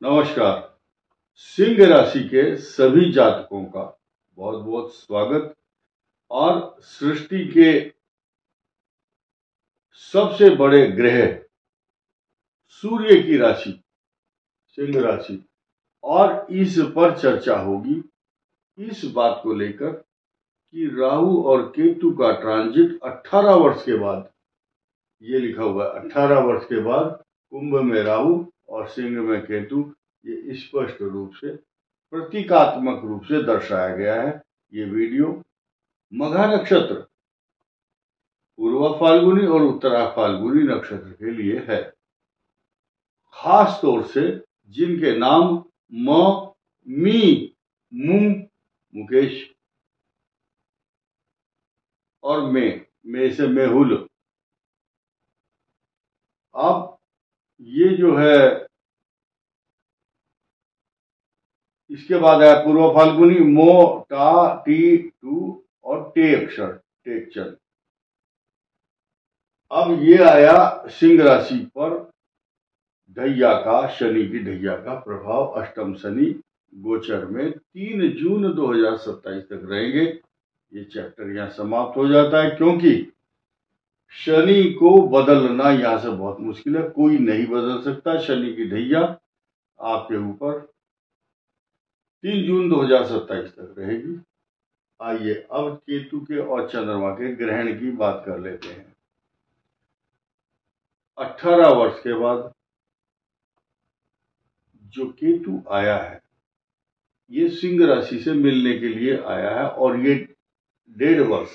नमस्कार। सिंह राशि के सभी जातकों का बहुत बहुत स्वागत। और सृष्टि के सबसे बड़े ग्रह सूर्य की राशि सिंह राशि, और इस पर चर्चा होगी इस बात को लेकर कि राहु और केतु का ट्रांजिट 18 वर्ष के बाद, ये लिखा हुआ है 18 वर्ष के बाद कुंभ में राहु और सिंह में केतु, ये स्पष्ट रूप से प्रतीकात्मक रूप से दर्शाया गया है। ये वीडियो मघा नक्षत्र, पूर्वा फाल्गुनी और उत्तरा फाल्गुनी नक्षत्र के लिए है। खास तौर से जिनके नाम म, मी, मु, मुकेश और मे से मेहुल। अब ये जो है, इसके बाद है पूर्व फाल्गुनी मो, टा, टी, टू और टे अक्षर, टेक्चर। अब ये आया सिंह राशि पर ढैया का, शनि की ढैया का प्रभाव। अष्टम शनि गोचर में 3 जून 2027 तक रहेंगे। ये चैप्टर यहाँ समाप्त हो जाता है, क्योंकि शनि को बदलना यहाँ से बहुत मुश्किल है, कोई नहीं बदल सकता। शनि की ढैया आपके ऊपर 3 जून 2027 तक रहेगी। आइए अब केतु के और चंद्रमा के ग्रहण की बात कर लेते हैं। 18 वर्ष के बाद जो केतु आया है, ये सिंह राशि से मिलने के लिए आया है, और ये 1.5 वर्ष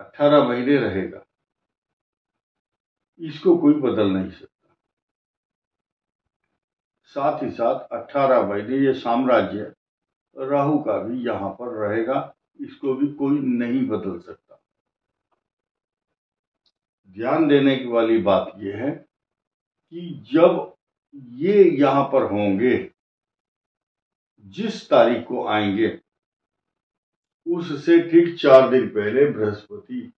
18 महीने रहेगा। इसको कोई बदल नहीं सकता। साथ ही साथ 18 महीने ये साम्राज्य राहु का भी यहां पर रहेगा, इसको भी कोई नहीं बदल सकता। ध्यान देने की वाली बात यह है कि जब ये यहां पर होंगे, जिस तारीख को आएंगे उससे ठीक 4 दिन पहले बृहस्पति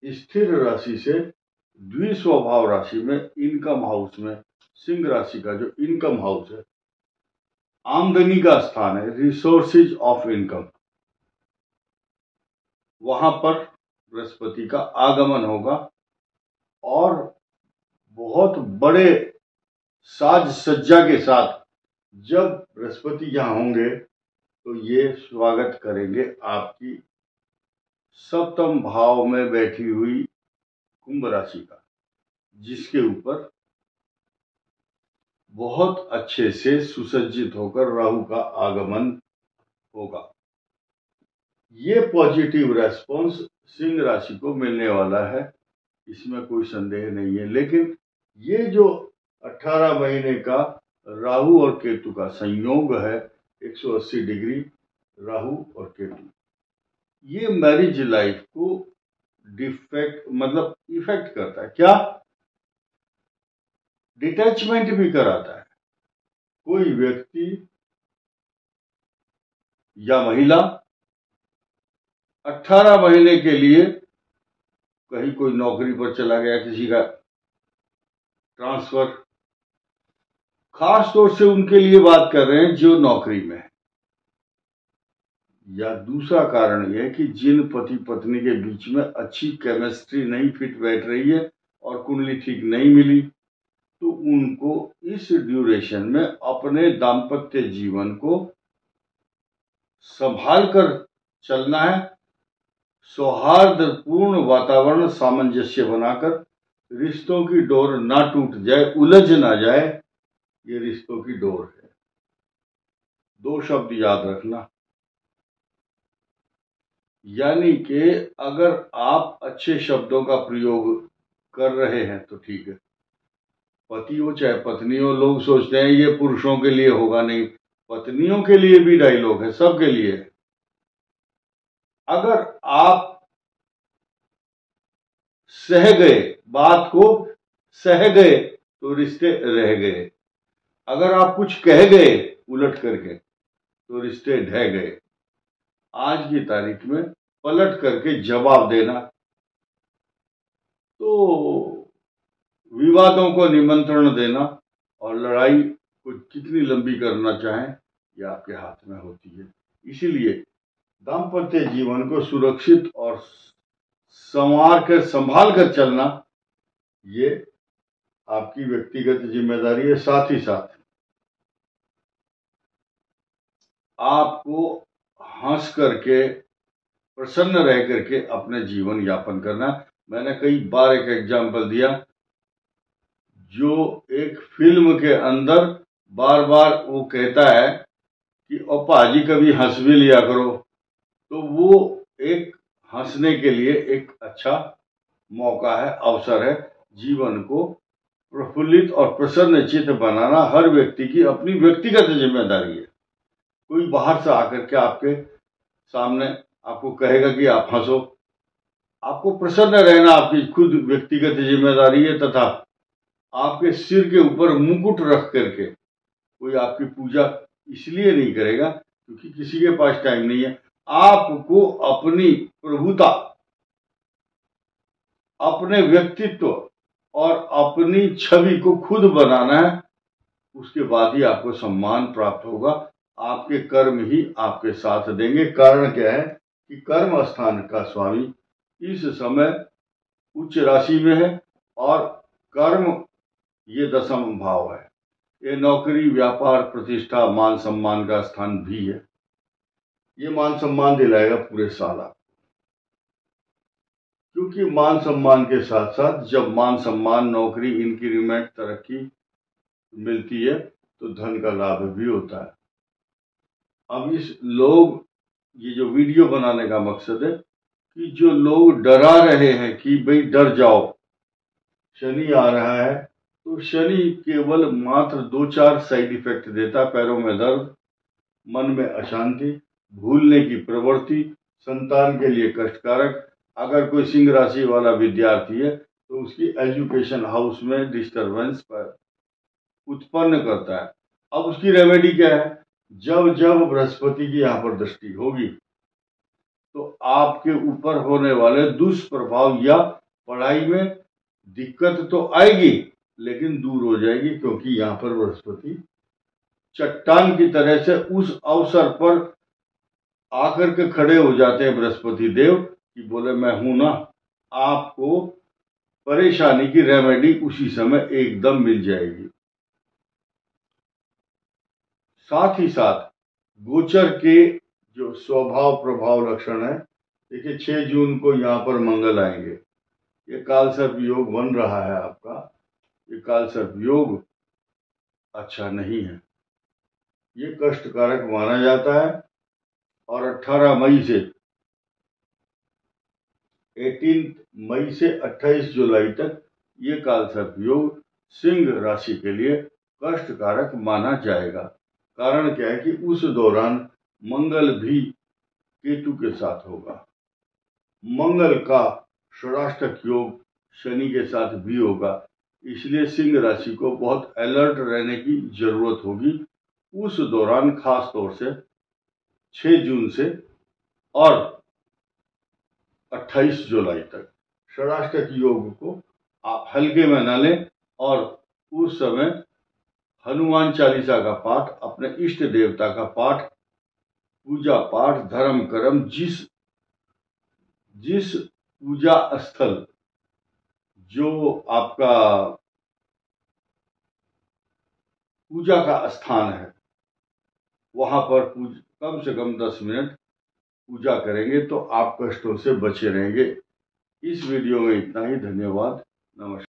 स्थिर राशि से द्विस्वभाव राशि में, इनकम हाउस में, सिंह राशि का जो इनकम हाउस है, आमदनी का स्थान है, रिसोर्सेज ऑफ इनकम, वहां पर बृहस्पति का आगमन होगा। और बहुत बड़े साज सज्जा के साथ जब बृहस्पति यहां होंगे तो ये स्वागत करेंगे आपकी सप्तम भाव में बैठी हुई कुंभ राशि का, जिसके ऊपर बहुत अच्छे से सुसज्जित होकर राहु का आगमन होगा। ये पॉजिटिव रेस्पॉन्स सिंह राशि को मिलने वाला है, इसमें कोई संदेह नहीं है। लेकिन ये जो 18 महीने का राहु और केतु का संयोग है, 180 डिग्री राहु और केतु, ये मैरिज लाइफ को इफेक्ट करता है। क्या? डिटैचमेंट भी कराता है। कोई व्यक्ति या महिला 18 महीने के लिए कहीं कोई नौकरी पर चला गया, किसी का ट्रांसफर, खास तौर से उनके लिए बात कर रहे हैं जो नौकरी में है। या दूसरा कारण यह है कि जिन पति पत्नी के बीच में अच्छी केमिस्ट्री नहीं फिट बैठ रही है और कुंडली ठीक नहीं मिली, तो उनको इस ड्यूरेशन में अपने दाम्पत्य जीवन को संभाल कर चलना है। सौहार्दपूर्ण वातावरण, सामंजस्य बनाकर, रिश्तों की डोर ना टूट जाए, उलझ ना जाए, ये रिश्तों की डोर है। 2 शब्द याद रखना, यानी कि अगर आप अच्छे शब्दों का प्रयोग कर रहे हैं तो ठीक है, पति हो चाहे पत्नी हो। लोग सोचते हैं ये पुरुषों के लिए होगा, नहीं, पत्नियों के लिए भी डायलॉग है, सबके लिए। अगर आप सह गए, बात को सह गए, तो रिश्ते रह गए। अगर आप कुछ कह गए उलट करके, तो रिश्ते ढह गए। आज की तारीख में पलट करके जवाब देना। तो विवादों को निमंत्रण देना और लड़ाई को कितनी लंबी करना चाहें, ये आपके हाथ में होती है। इसीलिए दाम्पत्य जीवन को सुरक्षित और संभाल कर चलना, ये आपकी व्यक्तिगत जिम्मेदारी है। साथ ही साथ आपको हंस करके, प्रसन्न रह करके अपने जीवन यापन करना। मैंने कई बार एक एग्जाम्पल दिया, जो एक फिल्म के अंदर बार बार वो कहता है कि ओ भाजी कभी हंस भी लिया करो, तो वो एक हंसने के लिए एक अच्छा मौका है, अवसर है। जीवन को प्रफुल्लित और प्रसन्न चित्त बनाना हर व्यक्ति की अपनी व्यक्तिगत जिम्मेदारी है। कोई बाहर से आकर के आपके सामने आपको कहेगा कि आप हंसो, आपको प्रसन्न रहना आपकी खुद व्यक्तिगत जिम्मेदारी है। तथा आपके सिर के ऊपर मुकुट रख करके कोई आपकी पूजा इसलिए नहीं करेगा क्योंकि किसी के पास टाइम नहीं है। आपको अपनी प्रभुता, अपने व्यक्तित्व और अपनी छवि को खुद बनाना है, उसके बाद ही आपको सम्मान प्राप्त होगा। आपके कर्म ही आपके साथ देंगे। कारण क्या है कि कर्म स्थान का स्वामी इस समय उच्च राशि में है और कर्म ये दशम भाव है। ये नौकरी, व्यापार, प्रतिष्ठा, मान सम्मान का स्थान भी है। ये मान सम्मान दिलाएगा पूरे साल आपको, क्योंकि मान सम्मान के साथ साथ जब मान सम्मान, नौकरी, इंक्रीमेंट, तरक्की मिलती है तो धन का लाभ भी होता है। अब ये जो वीडियो बनाने का मकसद है कि जो लोग डरा रहे हैं कि भाई डर जाओ, शनि आ रहा है, तो शनि केवल मात्र 2-4 साइड इफेक्ट देता है। पैरों में दर्द, मन में अशांति, भूलने की प्रवृत्ति, संतान के लिए कष्टकारक। अगर कोई सिंह राशि वाला विद्यार्थी है तो उसकी एजुकेशन हाउस में डिस्टरबेंस उत्पन्न करता है। अब उसकी रेमेडी क्या है? जब जब बृहस्पति की यहाँ पर दृष्टि होगी तो आपके ऊपर होने वाले दुष्प्रभाव या पढ़ाई में दिक्कत तो आएगी लेकिन दूर हो जाएगी, क्योंकि यहाँ पर बृहस्पति चट्टान की तरह से उस अवसर पर आकर के खड़े हो जाते हैं बृहस्पति देव कि बोले मैं हूं ना। आपको परेशानी की रेमेडी उसी समय एकदम मिल जाएगी। साथ ही साथ गोचर के जो स्वभाव प्रभाव लक्षण है, देखिए 6 जून को यहाँ पर मंगल आएंगे। ये कालसर्प योग बन रहा है आपका। ये कालसर्प योग अच्छा नहीं है, ये कष्टकारक माना जाता है। और 18 मई से 18 मई से 28 जुलाई तक ये कालसर्प योग सिंह राशि के लिए कष्टकारक माना जाएगा। कारण क्या है कि उस दौरान मंगल भी केतु के साथ होगा। मंगल का षडाष्टक योग शनि के साथ भी होगा, इसलिए सिंह राशि को बहुत अलर्ट रहने की जरूरत होगी उस दौरान, खास तौर से 6 जून से और 28 जुलाई तक। षडाष्टक योग को आप हल्के में न लें और उस समय हनुमान चालीसा का पाठ, अपने इष्ट देवता का पाठ, पूजा पाठ, धर्म कर्म, जिस पूजा स्थल जो आपका पूजा का स्थान है वहां पर कम से कम 10 मिनट पूजा करेंगे तो आप कष्टों से बचे रहेंगे। इस वीडियो में इतना ही। धन्यवाद। नमस्कार।